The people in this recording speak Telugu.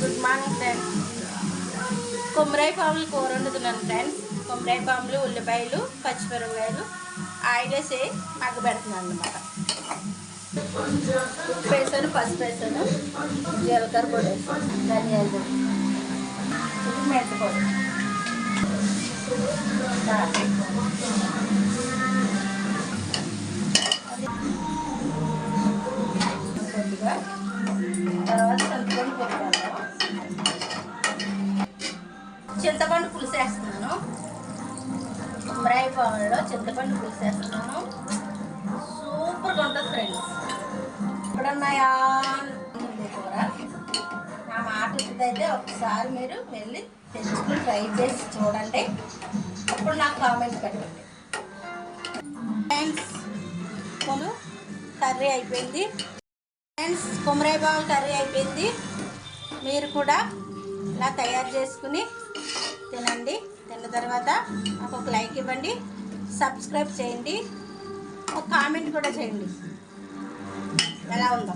Good morning friends. కొమ్మరాయి పాములు కూర వండుతున్నాను ఫ్రెండ్స్. కొమ్మరాయి పాములు, ఉల్లిపాయలు, పచ్చిమిరపకాయలు ఆయిల్ వేసి మగ్గబెడుతున్నాను అన్నమాట. ఉప్పు వేసాను, పసుపు వేసాను, జీలకర్ర పొడి వేసాను, ధనియాల పొడి, మెంతి పొడి, కొద్దిగా తర్వాత చింతపండు పొడి, చింతపండు పులుసు వేస్తున్నాను. కొమ్మరాయి పాములలో చింతపండు పులుసు వేస్తున్నాను. సూపర్గా ఉంటుంది ఫ్రెండ్స్. ఎప్పుడన్నాయా కూర నా మాట ఇదైతే ఒకసారి మీరు వెళ్ళి తెచ్చుకుని ట్రై చేసి చూడండి. అప్పుడు నాకు కామెంట్ పెట్టండి ఫ్రెండ్స్. కర్రీ అయిపోయింది ఫ్రెండ్స్. కొమ్మరాయి పాముల కర్రీ అయిపోయింది. మీరు కూడా ఇలా తయారు చేసుకుని తినండి. తిన్న తర్వాత నాకు ఒక లైక్ ఇవ్వండి, సబ్స్క్రైబ్ చేయండి, ఒక కామెంట్ కూడా చేయండి ఎలా ఉందో.